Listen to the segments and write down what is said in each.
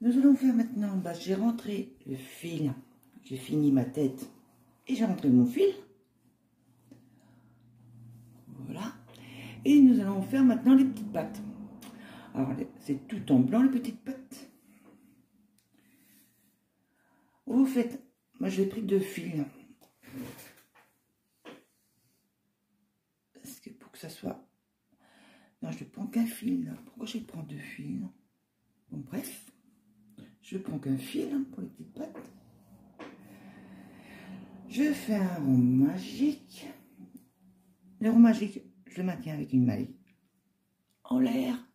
Nous allons faire maintenant, j'ai rentré le fil, j'ai fini ma tête et j'ai rentré mon fil. Voilà. Et nous allons faire maintenant les petites pattes. Alors, c'est tout en blanc, les petites pattes. Vous faites, moi j'ai pris 2 fils. Parce que pour que ça soit... Non, je ne prends qu'un fil. Pourquoi je prends 2 fils? Bon, bref. Je prends qu'un fil pour les petites pattes. Je fais un rond magique. Le rond magique, je le maintiens avec une maille en l'air.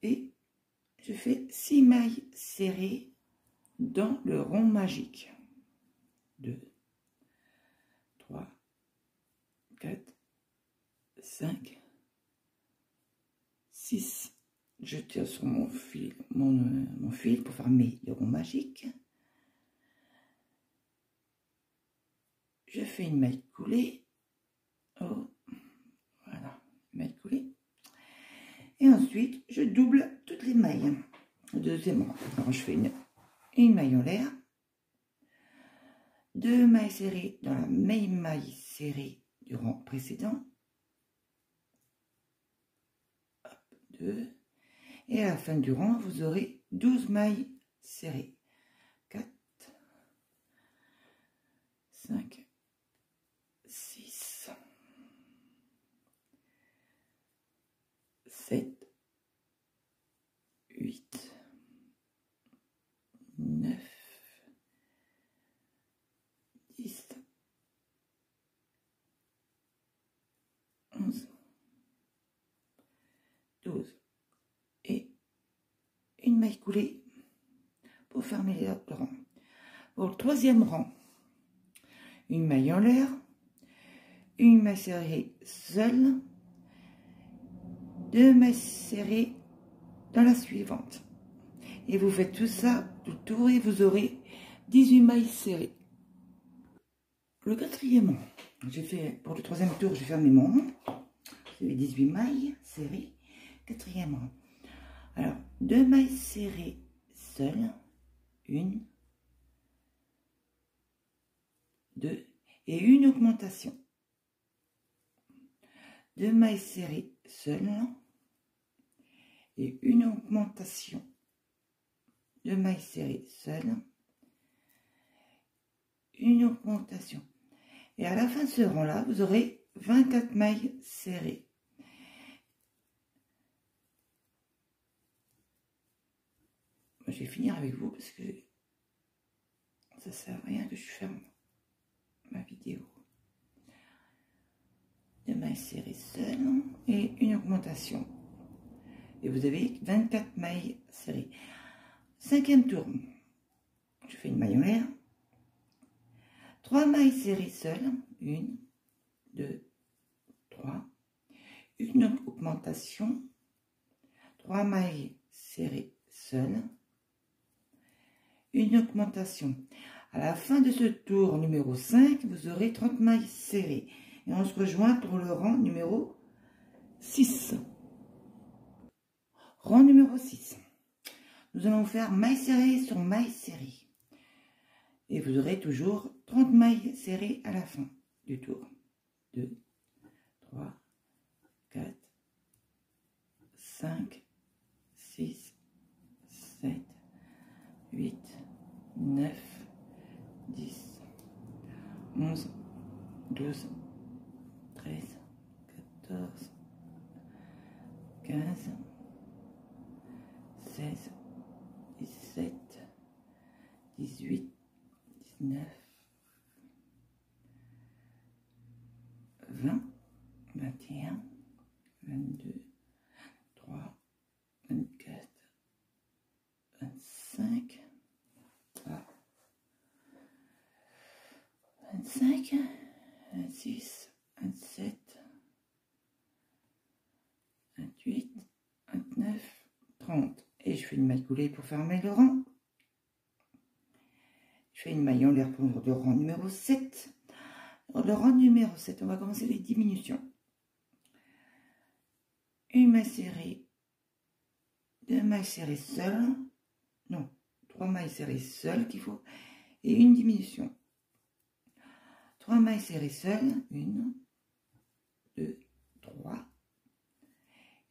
Et je fais 6 mailles serrées dans le rond magique. 2, 3, 4, 5, 6. Je tire sur mon fil, mon fil pour former le rond magique. Je fais une maille coulée. Oh, voilà, une maille coulée. Et ensuite, je double toutes les mailles. Le deuxième rang. Alors, je fais une maille en l'air. 2 mailles serrées dans la même maille serrée du rang précédent. Hop, 2. Et à la fin du rang, vous aurez 12 mailles serrées. 4, 5, 6, 7, 8, 9, 10, 11, 12. Et une maille coulée pour fermer le rang. Pour le troisième rang, une maille en l'air, une maille serrée seule, 2 mailles serrées dans la suivante. Et vous faites tout ça tout le tour et vous aurez 18 mailles serrées. Le quatrième rang, j'ai fait pour le troisième tour, j'ai fermé mon rang. J'ai 18 mailles serrées. Quatrième rang. Alors, 2 mailles serrées seules, 1, 2, et une augmentation. 2 mailles serrées seules et une augmentation. 2 mailles serrées seules, une augmentation. Et à la fin de ce rang-là, vous aurez 24 mailles serrées. Je vais finir avec vous parce que ça sert à rien que je ferme ma vidéo. 2 mailles serrées seules et une augmentation. Et vous avez 24 mailles serrées. Cinquième tour. Je fais une maille en l'air. 3 mailles serrées seules. 1, 2, 3. Une augmentation. 3 mailles serrées seules. Une augmentation. À la fin de ce tour numéro 5, vous aurez 30 mailles serrées. Et on se rejoint pour le rang numéro 6. Rang numéro 6. Nous allons faire maille serrée sur maille serrée. Et vous aurez toujours 30 mailles serrées à la fin du tour. 2, 3, 4, 5, 6, 7, 8, 9, 10, 11, 12, 13, 14, 15, 16, 17, 18, 19, 20, 21, 22, 23, 24, 25, 25, 26, 27, 28, 29, 30. Et je fais une maille coulée pour fermer le rang. Je fais une maille en l'air pour le rang numéro 7. Alors, le rang numéro 7, on va commencer les diminutions. une maille serrée, 2 mailles serrées seules, non, 3 mailles serrées seules qu'il faut, et une diminution. 3 mailles serrées seules, 1, 2, 3,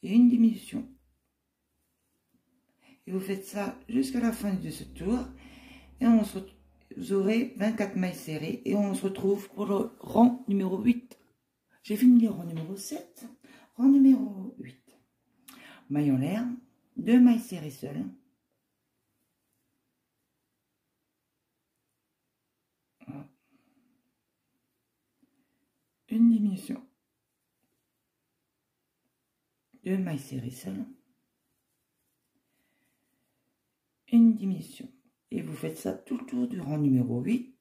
et une diminution. Et vous faites ça jusqu'à la fin de ce tour, et vous aurez 24 mailles serrées, et on se retrouve pour le rang numéro 8. J'ai fini le rang numéro 7, rang numéro 8. Maille en l'air, 2 mailles serrées seules, une diminution, 2 mailles serrées seules, une diminution. Et vous faites ça tout le tour du rang numéro 8.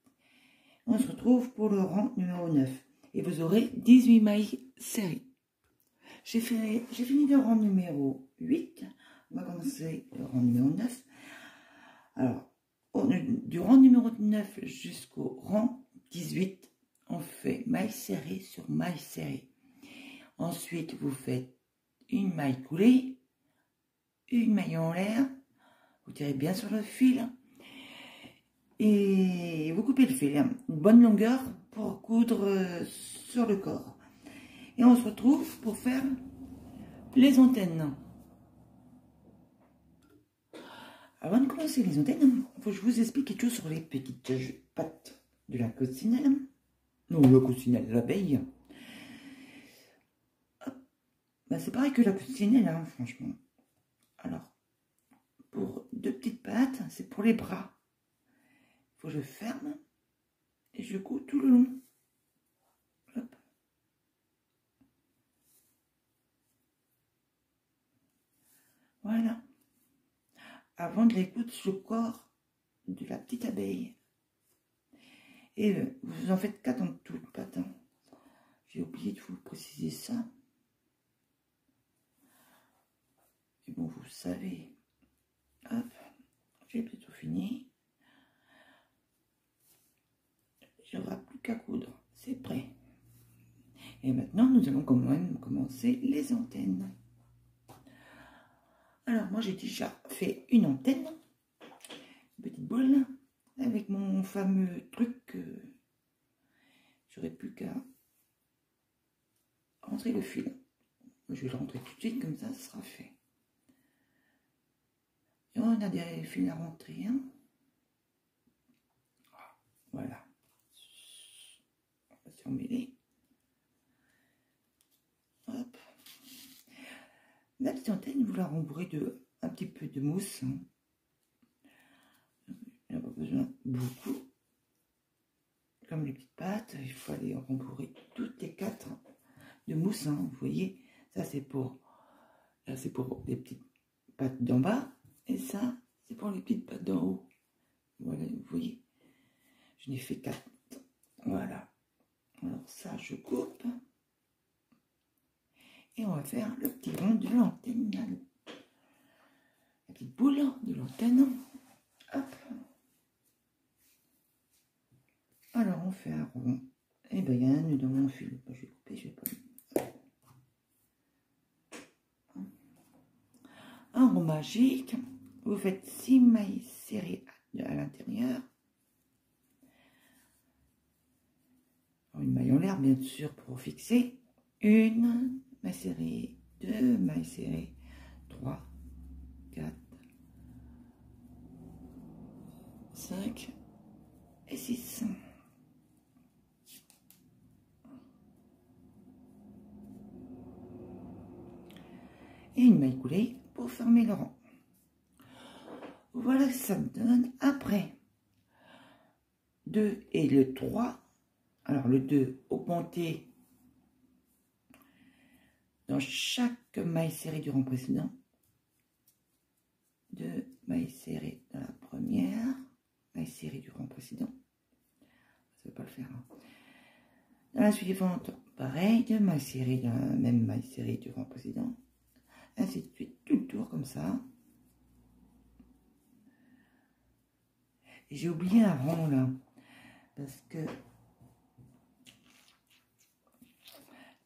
On se retrouve pour le rang numéro 9. Et vous aurez 18 mailles serrées. J'ai fini le rang numéro 8. On va commencer le rang numéro 9. Alors, du rang numéro 9 jusqu'au rang 18, on fait maille serrée sur maille serrée. Ensuite, vous faites une maille coulée, une maille en l'air. Vous tirez bien sur le fil. Et vous coupez le fil, une bonne longueur pour coudre sur le corps. Et on se retrouve pour faire les antennes. Avant de commencer les antennes, il faut que je vous explique quelque chose sur les petites pattes de la coccinelle. Non, la coccinelle, l'abeille. Ben, c'est pareil que la coccinelle, hein, franchement. Alors, pour 2 petites pattes, c'est pour les bras. Il faut que je ferme et je couds tout le long. Hop. Voilà. Avant de les coudre sur le corps de la petite abeille. Et vous en faites 4 en tout, patin. J'ai oublié de vous préciser ça. Et bon, vous savez. Hop. J'ai bientôt fini. Il n'y aura plus qu'à coudre. C'est prêt. Et maintenant, nous allons quand même commencer les antennes. Alors, moi, j'ai déjà fait une antenne. Une petite boule. Avec mon fameux truc. J'aurais plus qu'à rentrer le fil. Je vais le rentrer tout de suite, comme ça sera fait. Et on a des fils à rentrer. Hein. Voilà. On va surmêler. Hop. La petite antenne, vous la rembourrez de un petit peu de mousse. Hein. Il n'y a pas besoin beaucoup. Comme les petites pâtes, il faut aller rembourrer toutes les 4 de mousse. Hein. Vous voyez, ça c'est pour les petites pâtes d'en bas. Et ça, c'est pour les petites pâtes d'en haut. Voilà, vous voyez. Je n'ai fait 4. Voilà. Alors ça, je coupe. Et on va faire le petit rond de l'antenne. La petite boule de l'antenne. Hop. Alors, on fait un rond. Et bien, il y a un nœud dans mon fil. Je vais couper, je vais pas. Un rond magique. Vous faites 6 mailles serrées à l'intérieur. Une maille en l'air, bien sûr, pour fixer. Une maille serrée, 2 mailles serrées, 3, 4, 5 et 6. Et une maille coulée pour fermer le rang. Voilà ce que ça me donne. Après, 2 et le 3. Alors le 2 augmenté dans chaque maille serrée du rang précédent. 2 mailles serrées dans la première, maille serrée du rang précédent. Ça ne va pas le faire. Hein. Dans la suivante, pareil, 2 mailles serrées dans la même maille serrée du rang précédent. Ainsi de suite, tout le tour comme ça. Et j'ai oublié un rang là, parce que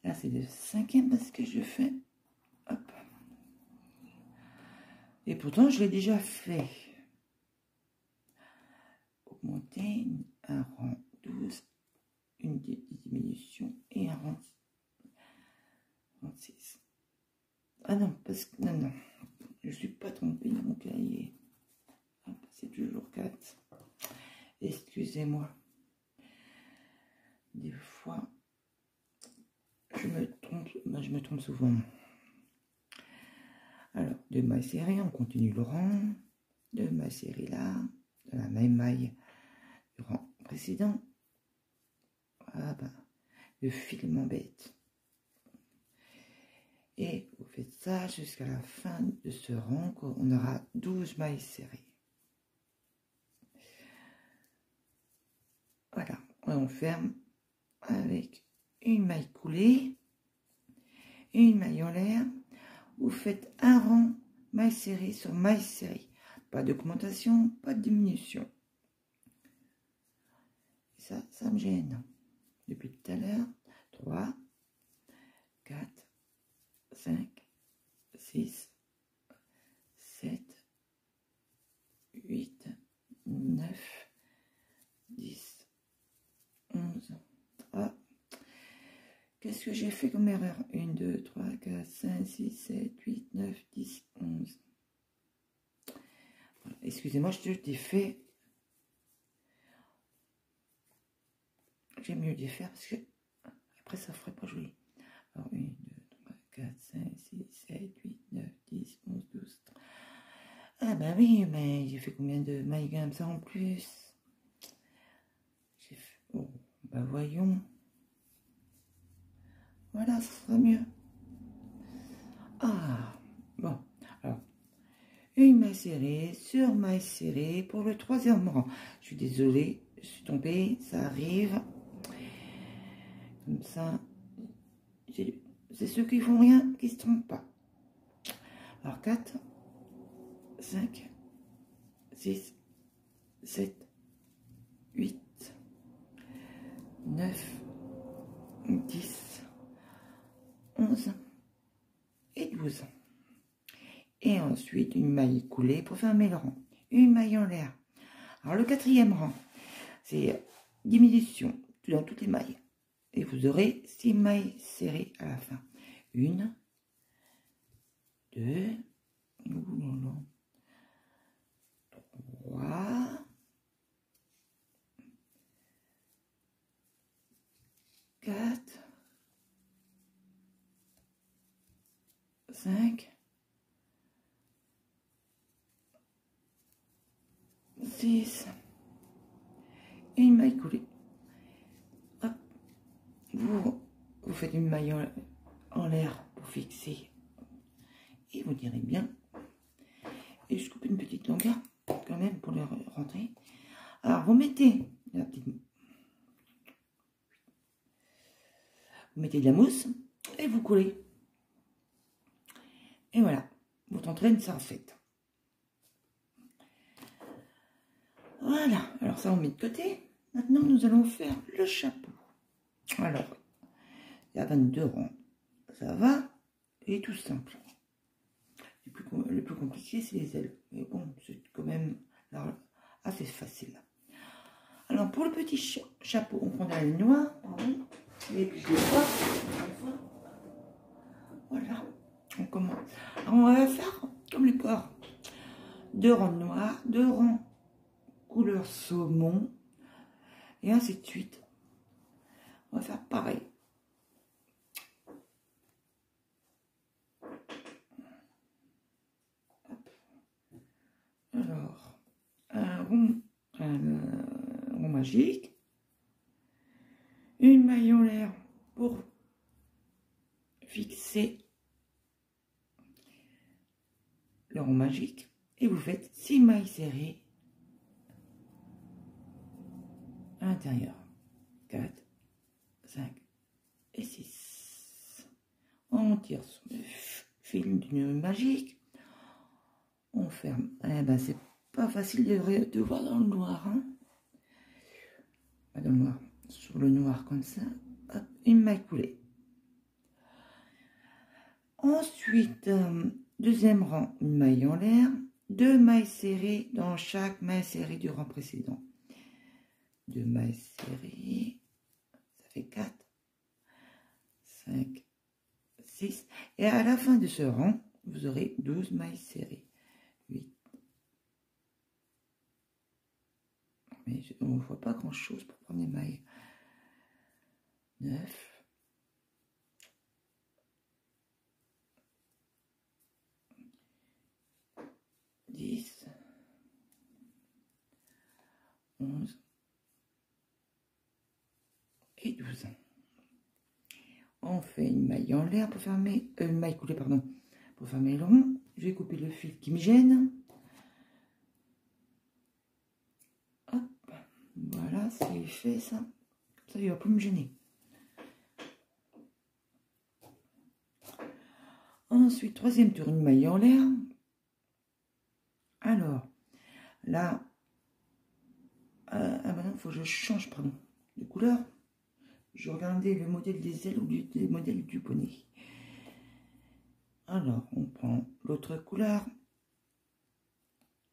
là c'est le 5e parce que je fais, Hop. Et pourtant, je l'ai déjà fait. Augmenter un rang 12, une diminution et un rang 6. Ah non, parce que non, je ne suis pas trompée dans mon cahier. C'est toujours 4. Excusez-moi. Des fois, je me trompe souvent. Alors, 2 mailles serrées, on continue le rang. 2 mailles serrées là, de la même maille du rang précédent. Ah ben, le fil m'embête. Et vous faites ça jusqu'à la fin de ce rang, on aura 12 mailles serrées. Voilà, on ferme avec une maille coulée, une maille en l'air. Vous faites un rang maille serrée sur maille serrée. Pas d'augmentation, pas de diminution. Ça me gêne. Depuis tout à l'heure, 3, 4, 5, 6, 7, 8, 9, 10, 11, 3. Qu'est-ce que j'ai fait comme erreur? 1, 2, 3, 4, 5, 6, 7, 8, 9, 10, 11. Voilà. Excusez-moi, je t'ai fait. J'ai mieux de faire parce que après ça ferait pas joli. Alors 1, 2, 3, 4, 5, 6, 7, 8, 9, 10, 11, 12. Ah bah oui, mais j'ai fait combien de mailles comme ça en plus? J'ai fait... Oh, bah voyons. Voilà, ça sera mieux. Ah, bon. Alors, une maille serrée sur maille serrée pour le 3e rang. Je suis désolée, je suis tombée, ça arrive. Comme ça, c'est ceux qui font rien qui se trompent pas. Alors 4, 5, 6, 7, 8, 9, 10, 11 et 12. Et ensuite une maille coulée pour fermer le rang. Une maille en l'air. Alors le 4e rang, c'est diminution dans toutes les mailles. Et vous aurez 6 mailles serrées à la fin. 1, 2, 3, 4, 5, 6, une maille coulée. Hop. Vous faites une maille en l'air pour fixer. Et vous direz bien. Et je coupe une petite longueur quand même pour les rentrer. Alors vous mettez la petite... Vous mettez de la mousse et vous collez. Et voilà, vous tenterez une sarcette. Voilà, alors ça on met de côté. Maintenant nous allons faire le chapeau. Alors, il y a 22 rangs. Ça va, et tout simple. Le plus compliqué c'est les ailes. Mais bon, c'est quand même assez facile. Alors pour le petit chapeau, on prend de la laine noire, pardon. Et puis je le vois. Voilà, on commence. Alors, on va faire comme les poires. 2 rangs noirs, 2 rangs couleur saumon, et ainsi de suite. On va faire pareil. Hop. Alors, un rond magique, une maille en l'air pour fixer le rond magique, et vous faites 6 mailles serrées à l'intérieur. 4, 5 et 6. On tire sur le fil du nœud magique. On ferme. Eh ben, c'est pas facile de voir dans le noir. Hein. Pas dans le noir. Sur le noir comme ça. Hop, une maille coulée. Ensuite, deuxième rang, une maille en l'air, 2 mailles serrées dans chaque maille serrée du rang précédent. 2 mailles serrées, ça fait 4, 5, 6. Et à la fin de ce rang, vous aurez 12 mailles serrées. 8. Mais on ne voit pas grand chose pour prendre les mailles. 9. 10, 11 et 12. On fait une maille en l'air pour fermer, une maille coulée, pardon, pour fermer le rond. Je vais couper le fil qui me gêne. Hop, voilà, c'est fait ça. Ça, il va plus me gêner. Ensuite, troisième tour, une maille en l'air. Alors, là, maintenant, il faut que je change, pardon, de couleur. Je regardais le modèle des ailes ou le modèle du poney. Alors, on prend l'autre couleur.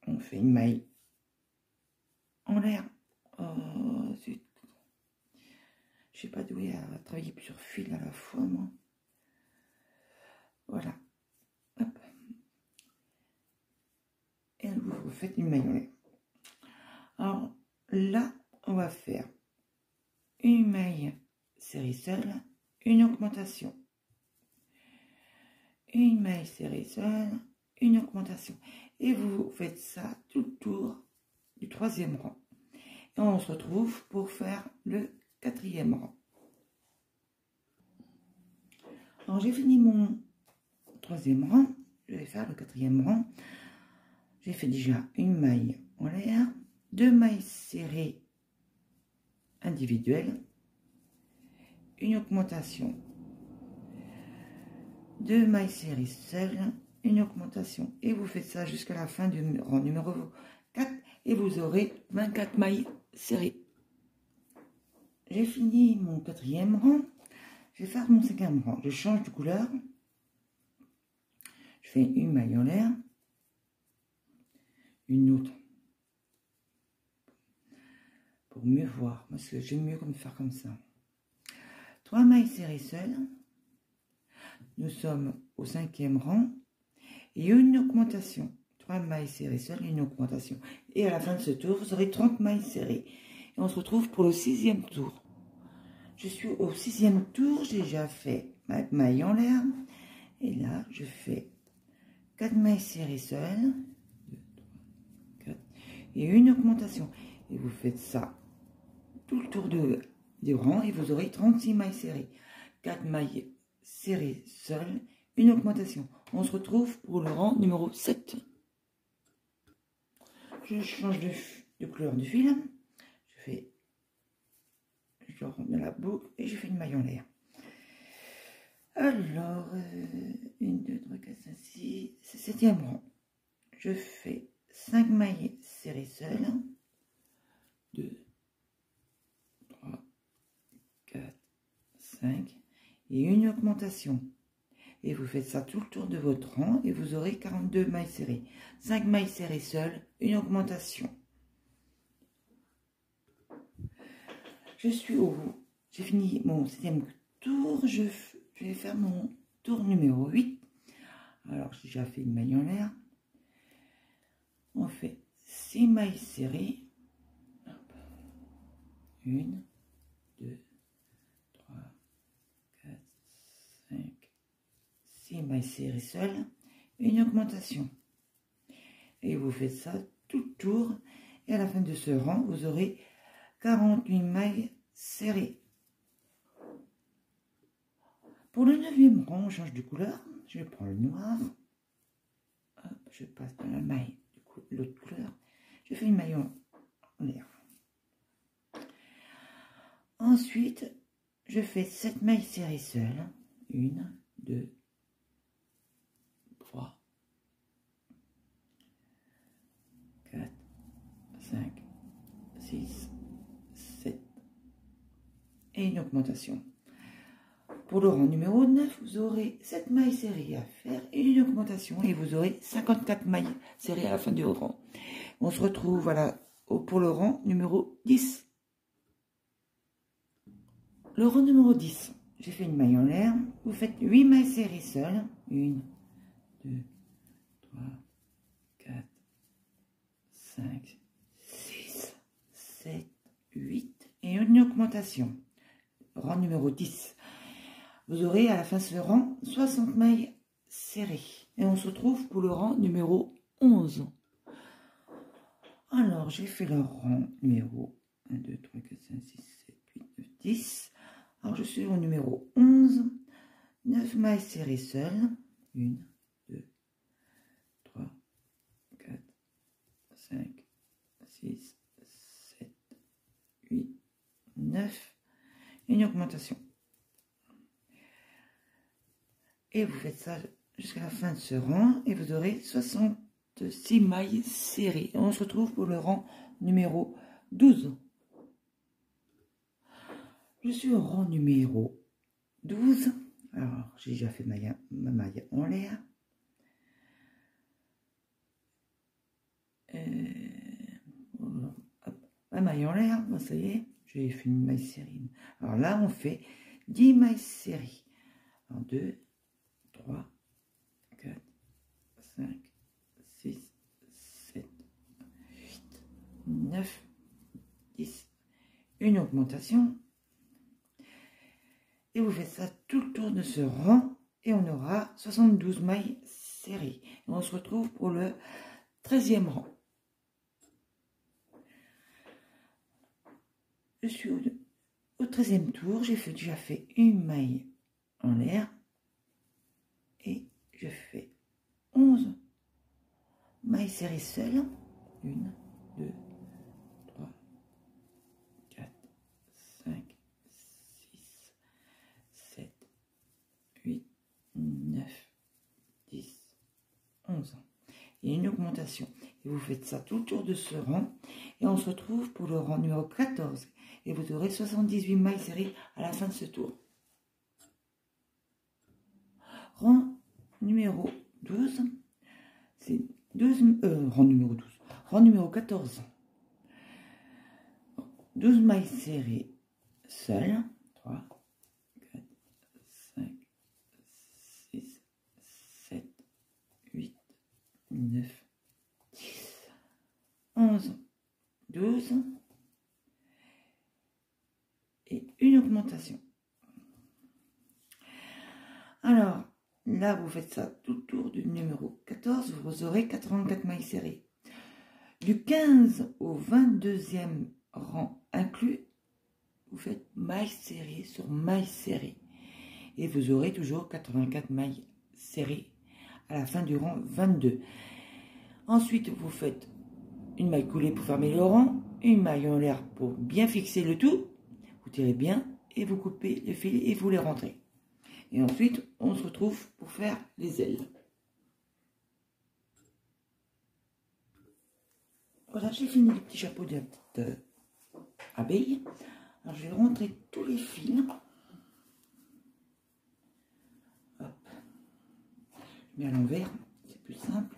On fait une maille en l'air. Oh, zut. Je sais pas doué à travailler plusieurs fils à la fois, moi. Voilà. Hop. Et vous faites une maille en l'air. Alors, là, on va faire une maille série seule, une augmentation. Une maille serrée seule, une augmentation. Et vous faites ça tout le tour du troisième rang. Et on se retrouve pour faire le quatrième rang. Alors j'ai fini mon troisième rang, je vais faire le quatrième rang. J'ai fait déjà une maille en l'air, 2 mailles serrées individuelles, une augmentation, 2 mailles serrées seules, une augmentation. Et vous faites ça jusqu'à la fin du rang numéro 4 et vous aurez 24 mailles serrées. J'ai fini mon quatrième rang. Je vais faire mon cinquième rang. Je change de couleur. Je fais une maille en l'air, une autre pour mieux voir, parce que j'aime mieux comme faire comme ça. 3 mailles serrées seules. Nous sommes au cinquième rang et une augmentation. 3 mailles serrées seules et une augmentation. Et à la fin de ce tour, vous aurez 30 mailles serrées. Et on se retrouve pour le sixième tour. Je suis au sixième tour, j'ai déjà fait ma maille en l'air. Et là, je fais 4 mailles serrées seules. 2, 3, 4. Et une augmentation. Et vous faites ça tout le tour du rang et vous aurez 36 mailles serrées. 4 mailles serrées seules, une augmentation. On se retrouve pour le rang numéro 7. Je change de couleur du fil. Je rentre dans la boucle et je fais une maille en l'air. Alors, 1, 2, 3, 4, 5, 6, c'est septième rang. Je fais 5 mailles serrées seules. 2, 3, 4, 5. Et une augmentation. Et vous faites ça tout le tour de votre rang et vous aurez 42 mailles serrées. 5 mailles serrées seules, une augmentation. Je suis au bout. J'ai fini mon septième tour. Je vais faire mon tour numéro 8. Alors, j'ai déjà fait une maille en l'air. On fait 6 mailles serrées. 1, 2, 3, 4, 5, 6 mailles serrées seules. Une augmentation. Et vous faites ça tout le tour. Et à la fin de ce rang, vous aurez 48 mailles serrées. Pour le 9e rang, on change de couleur. Je prends le noir. Hop, je passe dans la maille de l'autre couleur. Je fais une maille en l'air. Ensuite, je fais 7 mailles serrées seules. 1, 2, 3, 4, 5, 6, 7. Et une augmentation. Pour le rang numéro 9, vous aurez 7 mailles serrées à faire et une augmentation. Et vous aurez 54 mailles serrées à la fin du rang. On se retrouve voilà, pour le rang numéro 10. Le rang numéro 10, j'ai fait une maille en l'air. Vous faites 8 mailles serrées seules. 1, 2, 3, 4, 5, 6, 7, 8 et une augmentation. Rang numéro 10. Vous aurez à la fin de ce rang 60 mailles serrées. Et on se retrouve pour le rang numéro 11. Alors, j'ai fait le rang numéro 1, 2, 3, 4, 5, 6, 7, 8, 9, 10. Alors, je suis au numéro 11. 9 mailles serrées seules. 1, 2, 3, 4, 5, 6, 7, 8, 9. Une augmentation. Et vous faites ça jusqu'à la fin de ce rang et vous aurez 66 mailles serrées. Et on se retrouve pour le rang numéro 12. Je suis au rang numéro 12. Alors, j'ai déjà fait ma maille en l'air. Ma maille en l'air, bon, ça y est, j'ai fait une maille serrée. Alors là, on fait 10 mailles serrées. Alors, 2, 3, 4, 5, 6, 7, 8, 9, 10. Une augmentation. Et vous faites ça tout le tour de ce rang. Et on aura 72 mailles serrées. Et on se retrouve pour le 13e rang. Je suis au 13e tour. J'ai déjà fait une maille en l'air. Et je fais 11 mailles serrées seules. 1, 2, 3, 4, 5, 6, 7, 8, 9, 10, 11. Et une augmentation. Et vous faites ça tout le tour de ce rang. Et on se retrouve pour le rang numéro 14. Et vous aurez 78 mailles serrées à la fin de ce tour. Rang numéro 12. C'est 12, rang numéro 12. Rang numéro 14. 12 mailles serrées seules. 3, 4, 5, 6, 7, 8, 9, 10, 11, 12. Et une augmentation. Alors, là, vous faites ça tout le tour du numéro 14, vous aurez 84 mailles serrées. Du 15 au 22e rang inclus, vous faites mailles serrées sur mailles serrées. Et vous aurez toujours 84 mailles serrées à la fin du rang 22. Ensuite, vous faites une maille coulée pour fermer le rang, une maille en l'air pour bien fixer le tout. Vous tirez bien et vous coupez les fils et vous les rentrez. Et ensuite, on se retrouve pour faire les ailes. Voilà, j'ai fini le petit chapeau de la petite abeille. Alors, je vais rentrer tous les fils. Hop. Je mets à l'envers, c'est plus simple.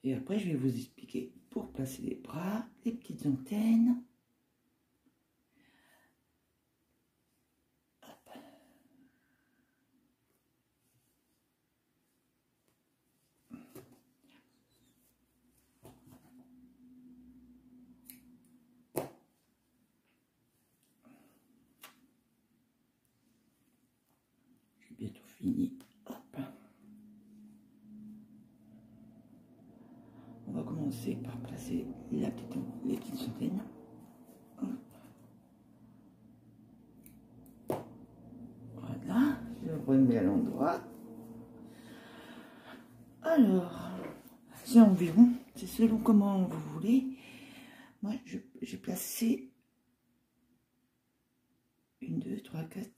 Et après, je vais vous expliquer pour placer les bras, les petites antennes. Hop. Je vais bientôt commencer par placer les petites centaines. Voilà, je remets à l'endroit. Alors, c'est environ, c'est selon comment vous voulez. Moi, j'ai placé 1, 2, 3, 4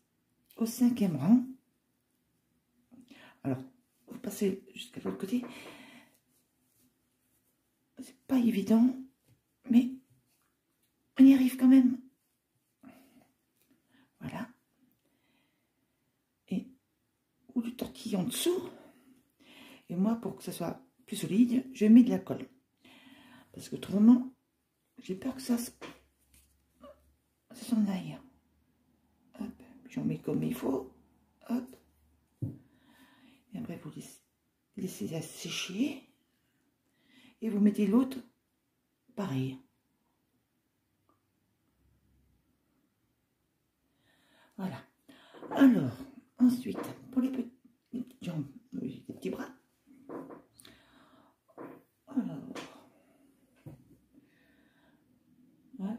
au 5e rang. Alors, vous passez jusqu'à l'autre côté. C'est pas évident, mais on y arrive quand même. Voilà. Et ou du tortillon en dessous. Et moi, pour que ça soit plus solide, je mets de la colle. Parce que autrement, j'ai peur que ça s'en aille. Hop, j'en mets comme il faut. Hop. Et après, vous laissez ça sécher. Et vous mettez l'autre pareil. Voilà. Alors, ensuite, pour les petites jambes, les petits bras. Alors, hop.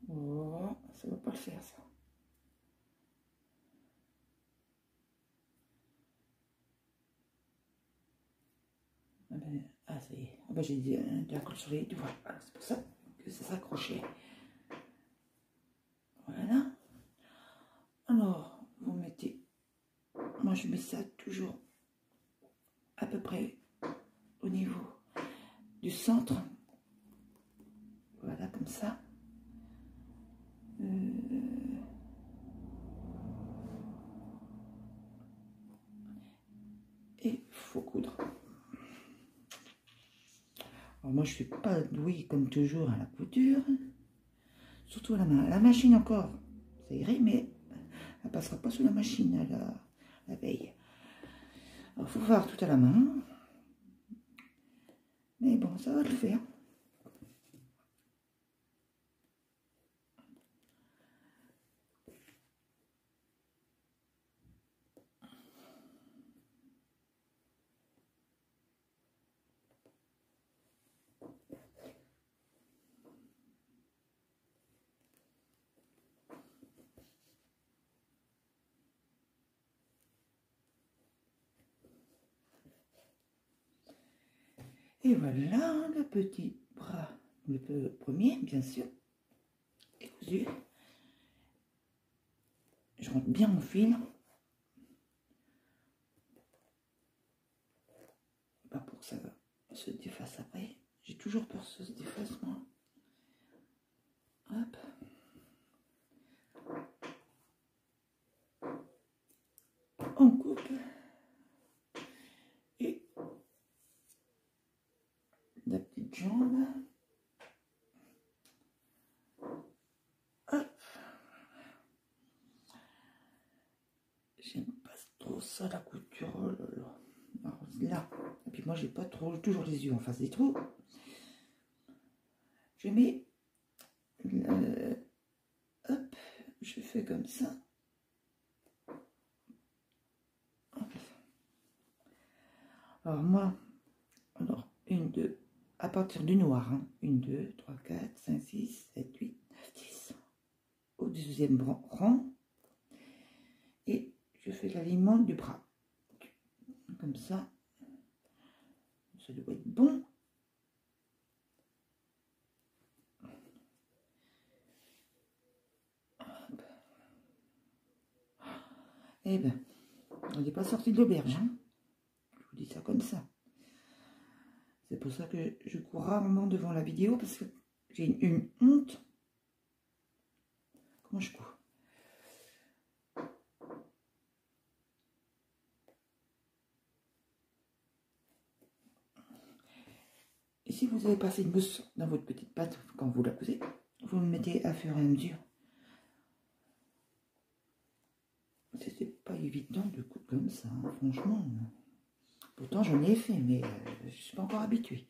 Oh, ça va pas le faire, ça. Ah, ça y est. Ah, ben, j'ai de la colle sur les doigts. Voilà, c'est pour ça que ça s'accrochait. Voilà. Alors, vous mettez... Moi, je mets ça toujours à peu près au niveau du centre. Voilà, comme ça. Et il faut coudre. Alors moi, je ne suis pas douée comme toujours à la couture. Surtout à la main. À la machine encore, ça irait, mais elle passera pas sous la machine à la veille. Alors, il faut faire tout à la main. Mais bon, ça va le faire. Et voilà, le petit bras, le premier, bien sûr, est cousu. Je rentre bien mon fil. Pas pour que ça se défasse après. J'ai toujours peur que ça se défasse, moi. Hop. On coupe. Et la petite jambe. Hop. J'aime pas trop ça, la couture. Oh là là. Alors, là. Et puis moi, j'ai pas toujours les yeux en face des trous. Je mets... hop. Je fais comme ça. Hop. Alors moi, alors 1, 2, à partir du noir, hein, 1, 2, 3, 4, 5, 6, 7, 8, 9, 10, au 12e rang, et je fais l'alignement du bras, comme ça doit être bon. Hop. Eh ben, on n'est pas sorti de l'auberge, hein. Je vous dis ça comme ça. C'est pour ça que je cours rarement devant la vidéo, parce que j'ai une honte. Comment je cours? Et si vous avez passé une mousse dans votre petite pâte quand vous la cousez, vous le mettez à fur et à mesure. C'était pas évident de coudre comme ça, hein, franchement. Pourtant, j'en ai fait, mais je ne suis pas encore habituée.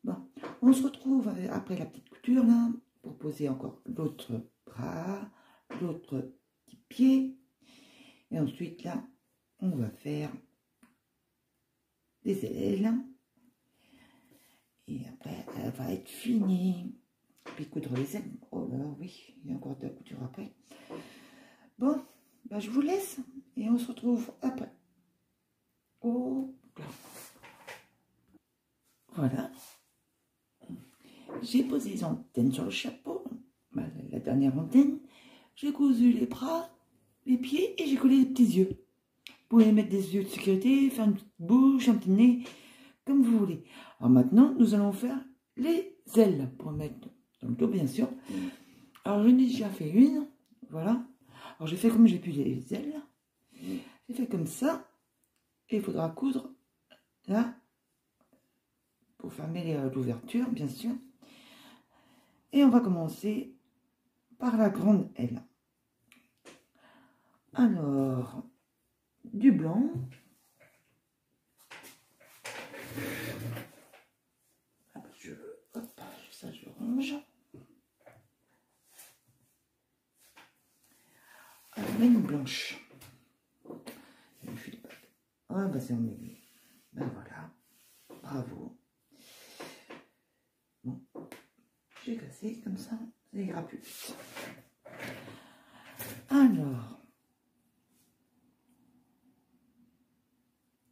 Bon, on se retrouve après la petite couture, là, pour poser encore l'autre bras, l'autre petit pied. Et ensuite, là, on va faire des ailes. Et après, elle va être finie. Puis coudre les ailes. Oh là là, oui, il y a encore de la couture après. Bon, bah, je vous laisse et on se retrouve après. Oh, là. Voilà. J'ai posé les antennes sur le chapeau, la dernière antenne. J'ai cousu les bras, les pieds et j'ai collé les petits yeux. Vous pouvez mettre des yeux de sécurité, faire une petite bouche, un petit nez, comme vous voulez. Alors maintenant, nous allons faire les ailes pour mettre dans le dos, bien sûr. Alors j'en ai déjà fait une, voilà. Alors j'ai fait comme j'ai pu les ailes. J'ai fait comme ça. Et il faudra coudre là pour fermer l'ouverture, bien sûr. Et on va commencer par la grande aile. Alors, du blanc. Hop, ça je range. Alors, une blanche. Ah bah c'est en aiguille. Ben voilà. Bravo. Bon. J'ai cassé comme ça ira plus vite. Alors,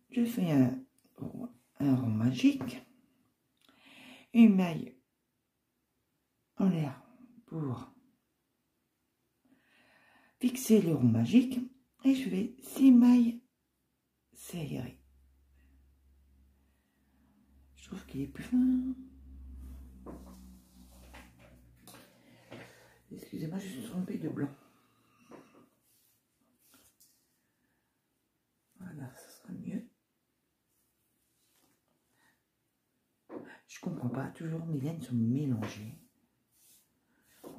je fais un rond magique, une maille en l'air pour fixer le rond magique et je fais 6 mailles serrées. Je trouve qu'il est plus fin. Excusez-moi, je suis trompée de blanc. Voilà, ça sera mieux. Je comprends pas, toujours mes laines sont mélangées.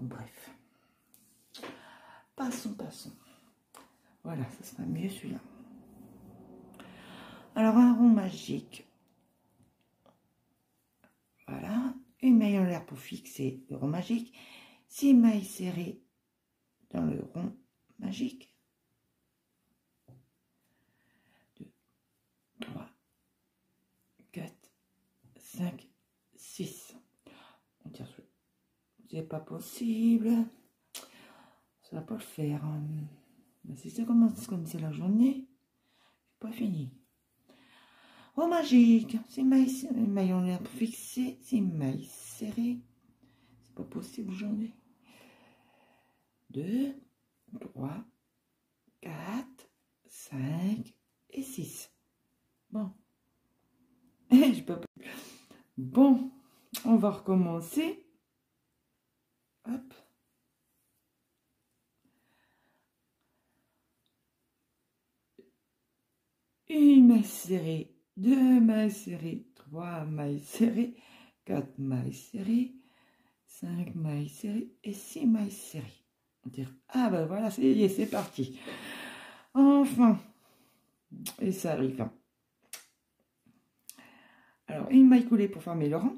Bref. Passons. Voilà, ça sera mieux celui-là. Alors, un rond magique. Voilà. Une maille en l'air pour fixer le rond magique. 6 mailles serrées dans le rond magique. 2, 3, 4, 5, 6. On tire sur le... C'est pas possible. Ça va pas le faire. Mais si ça commence comme c'est la journée, c'est pas fini. Rond magique. 6 mailles en l'air pour fixer. 6 mailles serrées. C'est pas possible aujourd'hui. 2, 3, 4, 5 et 6. Bon. Je peux pas. Bon, on va recommencer. Hop. Une maille serrée, 2 mailles serrées, 3 mailles serrées, 4 mailles serrées, 5 mailles serrées et 6 mailles serrées. On dirait, ah ben voilà, c'est parti. Enfin, et ça arrive. Alors, une maille coulée pour former le rang.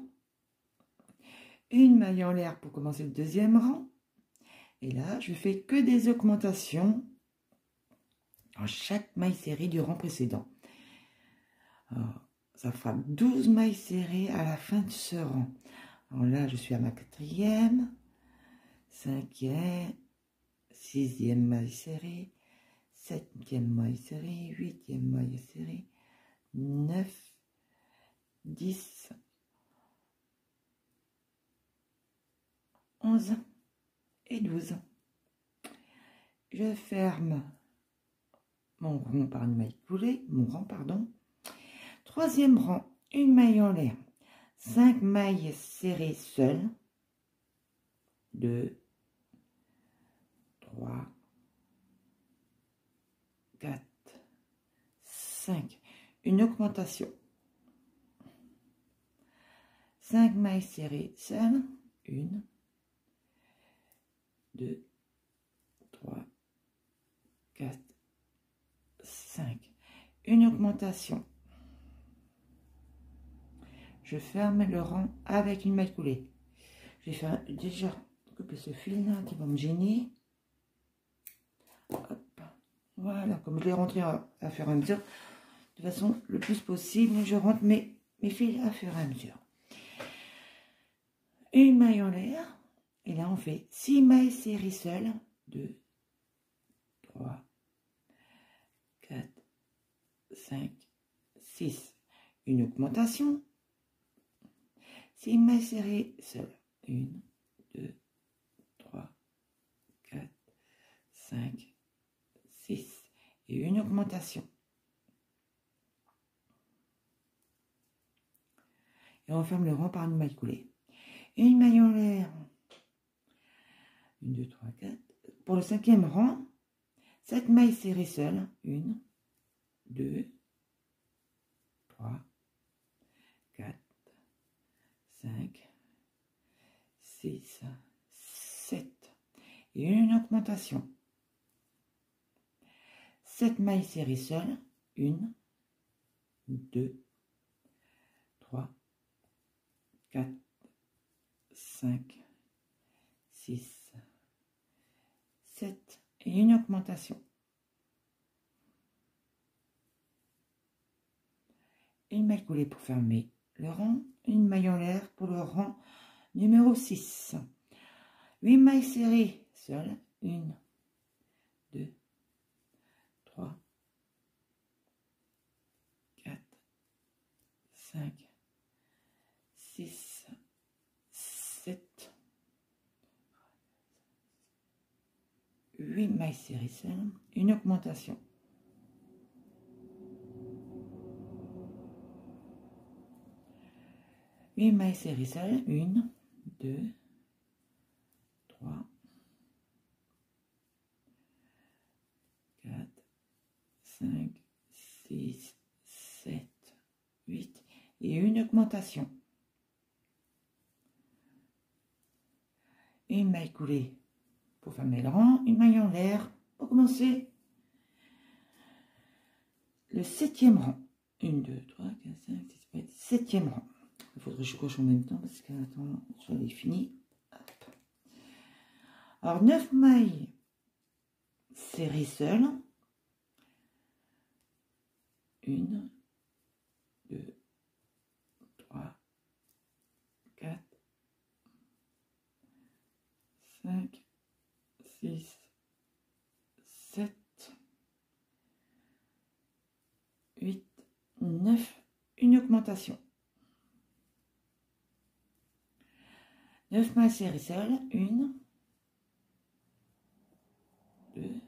Une maille en l'air pour commencer le deuxième rang. Et là, je fais que des augmentations en chaque maille serrée du rang précédent. Alors, ça fera 12 mailles serrées à la fin de ce rang. Alors là, je suis à ma 4e, 5e, 6e maille serrée, 7e maille serrée, 8e maille serrée, 9, 10, 11 et 12. Je ferme mon rond par une maille coulée, mon rang, pardon. 3e rang, une maille en l'air, 5 mailles serrées seules, 2, 3, 4, 5, une augmentation, 5 mailles serrées seules, 1, 2, 3, 4, 5, une augmentation. Je ferme le rang avec une maille coulée. Je vais déjà couper ce fil là qui va me gêner. Hop. Voilà, comme je l'ai rentré à fur et à mesure, de façon le plus possible, je rentre mes fils à fur et à mesure. Une maille en l'air, et là on fait 6 mailles série seule, 2, 3, 4, 5, 6, une augmentation, 6 mailles serrées seules, 1, 2, 3, 4, 5, 6, et une augmentation. Et on ferme le rang par une maille coulée. Une maille en l'air, 1, 2, 3, 4. Pour le 5e rang, 7 mailles serrées seules, 1, 2, 3, 4, 5, 6, 7. Et une augmentation. 7 mailles serrées seules, 1, 2, 3, 4, 5, 6, 7. Et une augmentation. Une maille coulée pour fermer le rang, une maille en l'air pour le rang numéro 6. 8 mailles serrées seules, 1, 2, 3, 4, 5, 6, 7, 8 mailles serrées seules, une augmentation. Une maille serrée seules, 1, 2, 3, 4, 5, 6, 7, 8 et une augmentation. Une maille coulée pour fermer le rang, une maille en l'air pour commencer le 7e rang. 1, 2, 3, 4, 5, 6, 7, 7e rang. Il faudrait que je coche en même temps parce que, attends, je l'ai fini. Hop. Alors, 9 mailles serrées seules. 1, 2, 3, 4, 5, 6, 7, 8, 9, une augmentation. 9 mailles serrées seules, 1, 2,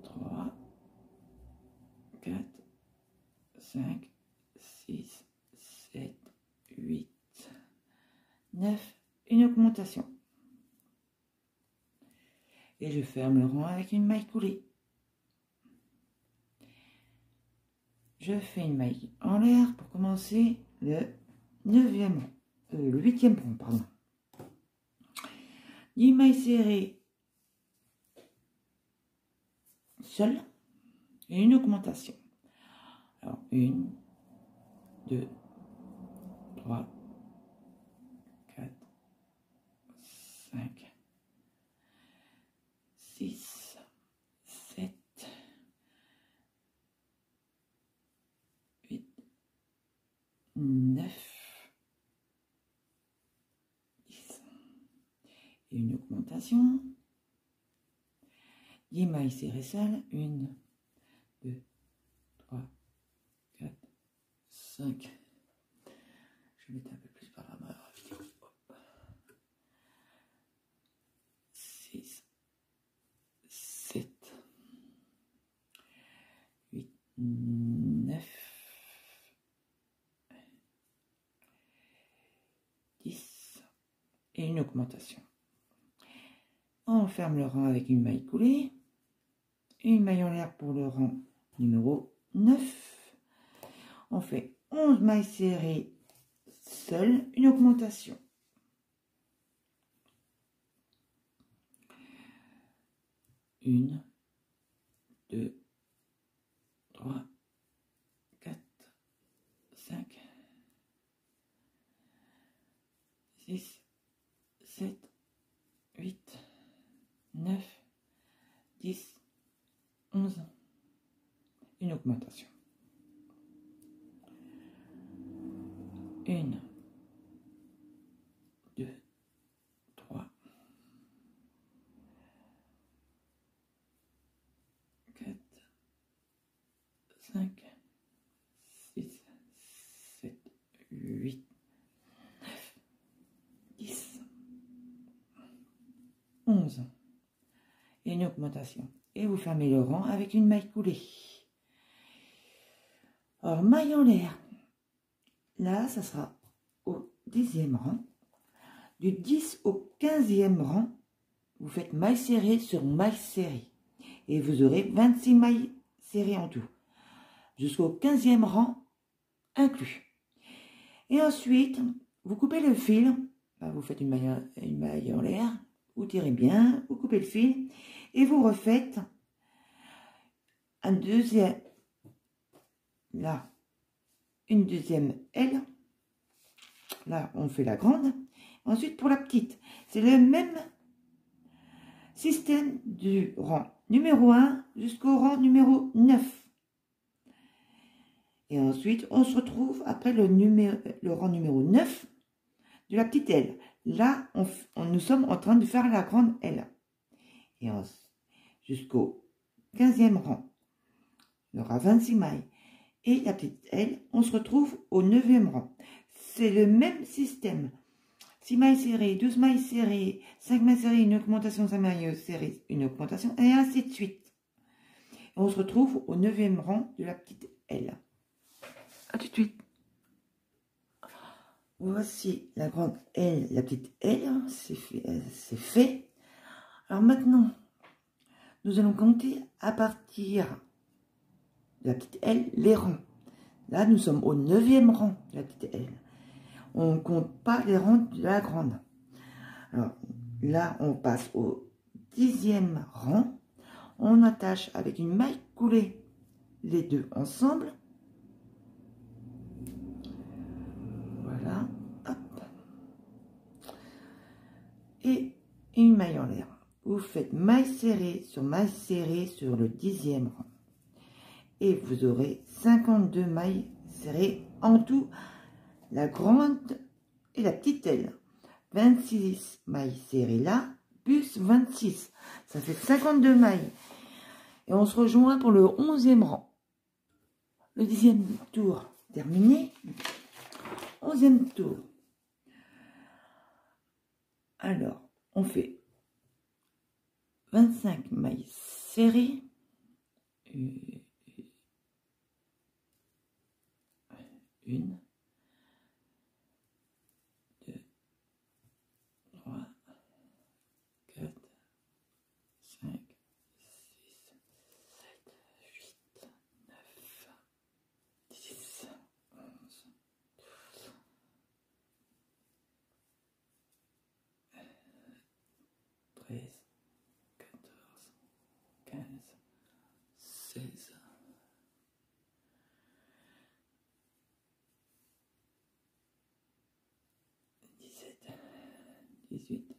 3, 4, 5, 6, 7, 8, 9, une augmentation. Et je ferme le rang avec une maille coulée. Je fais une maille en l'air pour commencer le 9e rang. Le 8e rang, pardon. 10 mailles serrées seules et une augmentation. Alors, 1, 2, 3, 4, 5, 6, 7, 8, 9, 10. Et une augmentation. 10 mailles serrées seules. 1, 2, 3, 4, 5. Je vais mettre un peu plus par la main. 6, 7, 8, 9, 10 et une augmentation. On ferme le rang avec une maille coulée, une maille en l'air pour le rang numéro 9. On fait 11 mailles serrées seules, une augmentation. 1, 2, 3, 4, 5, 6, 7, 8, 9, 10 11, une augmentation. 1, 2, 3, 4, 5, 6, 7, 8, 9, 10, 11. Et une augmentation. Et vous fermez le rang avec une maille coulée. Alors, maille en l'air. Là, ça sera au 10e rang. Du 10 au 15e rang, vous faites maille serrée sur maille serrée. Et vous aurez 26 mailles serrées en tout. Jusqu'au 15e rang inclus. Et ensuite, vous coupez le fil. Vous faites une maille en l'air. Vous tirez bien, vous coupez le fil. Et vous refaites un deuxième, là, une deuxième aile. Là, on fait la grande. Ensuite, pour la petite, c'est le même système du rang numéro 1 jusqu'au rang numéro 9. Et ensuite, on se retrouve après le rang numéro 9 de la petite aile. Là, nous sommes en train de faire la grande aile. Et jusqu'au 15e rang, il y aura 26 mailles. Et la petite aile, on se retrouve au 9e rang. C'est le même système. 6 mailles serrées, 12 mailles serrées, 5 mailles serrées, une augmentation, 5 mailles serrées, une augmentation, et ainsi de suite. Et on se retrouve au 9e rang de la petite aile. A tout de suite. Voici la grande aile, la petite aile, c'est fait. Alors maintenant, nous allons compter à partir de la petite aile les rangs. Là, nous sommes au 9e rang de la petite aile. On ne compte pas les rangs de la grande. Alors là, on passe au 10e rang. On attache avec une maille coulée les deux ensemble. Voilà. Hop. Et une maille en l'air. Vous faites maille serrée sur le 10e rang. Et vous aurez 52 mailles serrées en tout, la grande et la petite aile. 26 mailles serrées là, plus 26. Ça fait 52 mailles. Et on se rejoint pour le 11e rang. Le 10e tour terminé. 11e tour. Alors, on fait 25 mailles serrées. Une, 2, 3, 4, 5, 6, 7, 8, 9, 10, 11, 12, 13, 14, 15, 16, 18,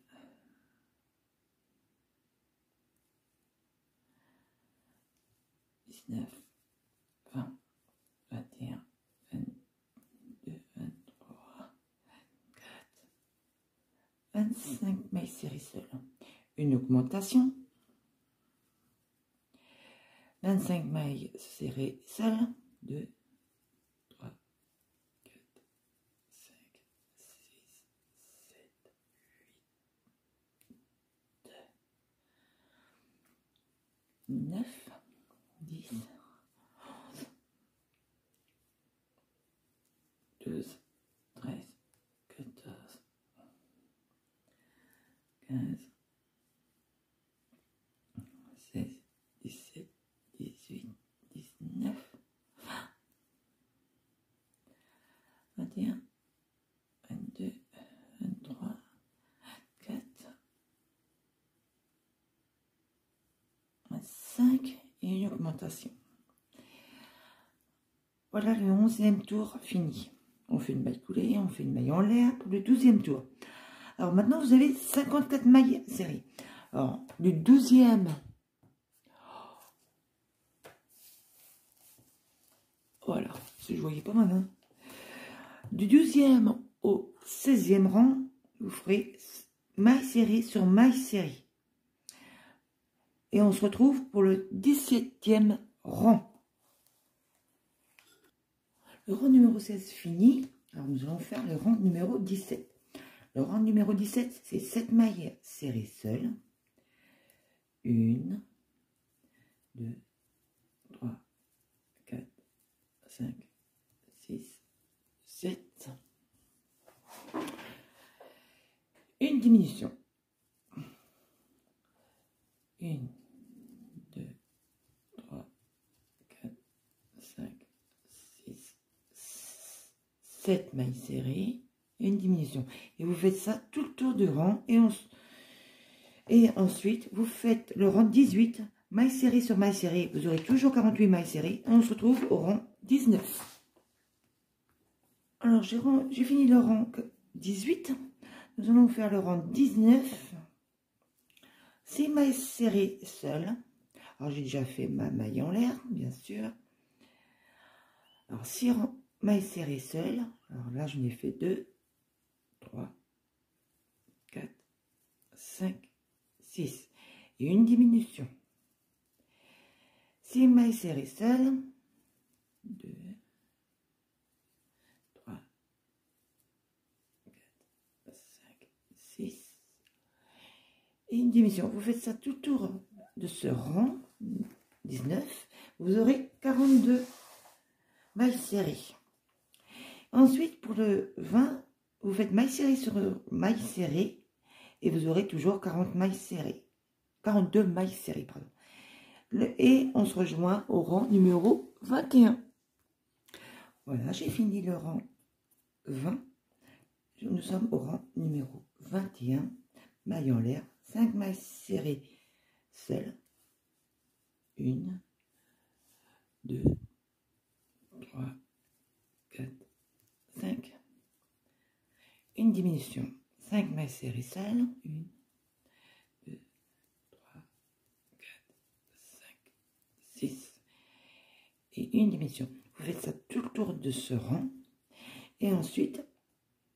19, 20, 21, 22, 23, 24, 25 mailles serrées seules. Une augmentation. 25 mailles serrées seules. 2, 3, 4, 5, 6, 7, 8, 9, 10, 11, 12, 13, 14, 15, 16, 17, 18, 19, 21, 22, 23, 24, 25 et une augmentation. Voilà le 11e tour fini. On fait une maille coulée, on fait une maille en l'air pour le 12e tour. Alors maintenant, vous avez 54 mailles serrées. Alors, du 12e je voyais pas ma main. Du 12e au 16e rang, vous ferez maille serrée sur maille serrée. Et on se retrouve pour le 17e rang. Le rang numéro 16 fini. Alors nous allons faire le rang numéro 17. Le rang numéro 17, c'est 7 mailles serrées seules. 1, 2, 3, 4, 5, 6, 7. Une diminution. 1, 2, 3, 4, 5, 6, 7 mailles serrées. Une diminution. Et vous faites ça tout le tour du rang. Et ensuite, vous faites le rang 18. Mailles serrées sur mailles serrées. Vous aurez toujours 48 mailles serrées. Et on se retrouve au rang 19. Alors, j'ai fini le rang 18. Nous allons faire le rang 19. 6 mailles serrées seules. Alors, j'ai déjà fait ma maille en l'air, bien sûr. Alors, 6 mailles serrées seules. Alors là, je n'ai fait 2, 3, 4, 5, 6. Et une diminution. 6 mailles serrées seules. 2, 3, 4, 5, 6. Et une diminution. Vous faites ça tout autour de ce rang 19. Vous aurez 42 mailles serrées. Ensuite, pour le 20, vous faites maille serrée sur maille serrée et vous aurez toujours 40 mailles serrées. 42 mailles serrées, pardon. Et on se rejoint au rang numéro 21. Voilà, j'ai fini le rang 20. Nous sommes au rang numéro 21. Maille en l'air, 5 mailles serrées seules. 1, 2, 3, 4, 5. Une diminution. 5 mailles serrées seules. 1, 2, 3, 4, 5, 6. Et une diminution. Vous faites ça tout le tour de ce rang. Et ensuite,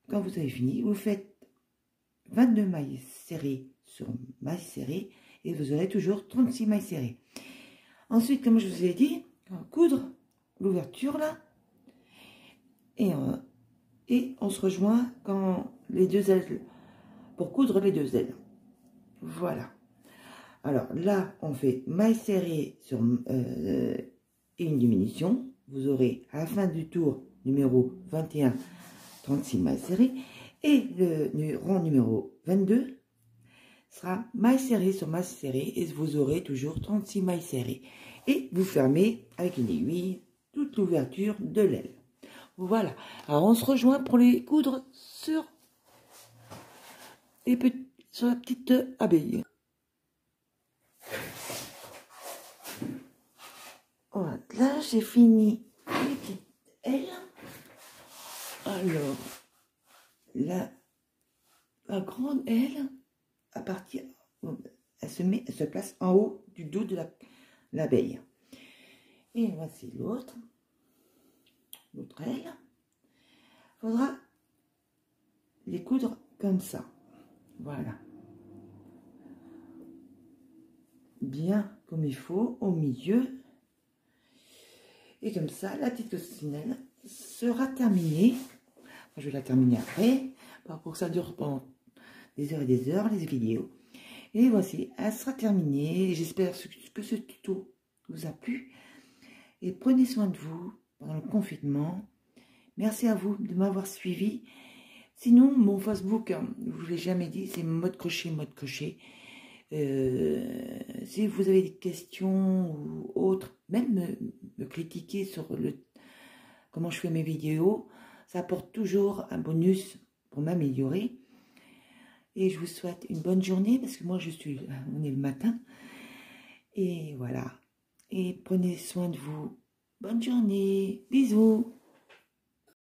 quand vous avez fini, vous faites 22 mailles serrées sur mailles serrées. Et vous aurez toujours 36 mailles serrées. Ensuite, comme je vous ai dit, on va coudre l'ouverture là. Et on se rejoint quand les deux ailes, pour coudre les deux ailes. Voilà. Alors là, on fait maille serrée sur, et une diminution. Vous aurez à la fin du tour numéro 21, 36 mailles serrées. Et le rang numéro 22 sera maille serrée sur maille serrée. Et vous aurez toujours 36 mailles serrées. Et vous fermez avec une aiguille toute l'ouverture de l'aile. Voilà. Alors, on se rejoint pour les coudre sur la petite abeille. Voilà. Là, j'ai fini les petites ailes. Alors, la grande aile, à partir, elle se place en haut du dos de l'abeille. Et voici l'autre aile. Il faudra les coudre comme ça. Voilà. Bien comme il faut, au milieu. Et comme ça, la petite coccinelle sera terminée. Je vais la terminer après, pour que ça dure pendant des heures et des heures, les vidéos. Et voici, elle sera terminée. J'espère que ce tuto vous a plu. Et prenez soin de vous pendant le confinement. Merci à vous de m'avoir suivi. Sinon, mon Facebook, je ne vous l'ai jamais dit, c'est mode crochet, mode crochet. Si vous avez des questions ou autres, même me critiquer sur comment je fais mes vidéos, ça apporte toujours un bonus pour m'améliorer. Et je vous souhaite une bonne journée parce que moi on est le matin. Et voilà. Et prenez soin de vous. Bonne journée. Bisous.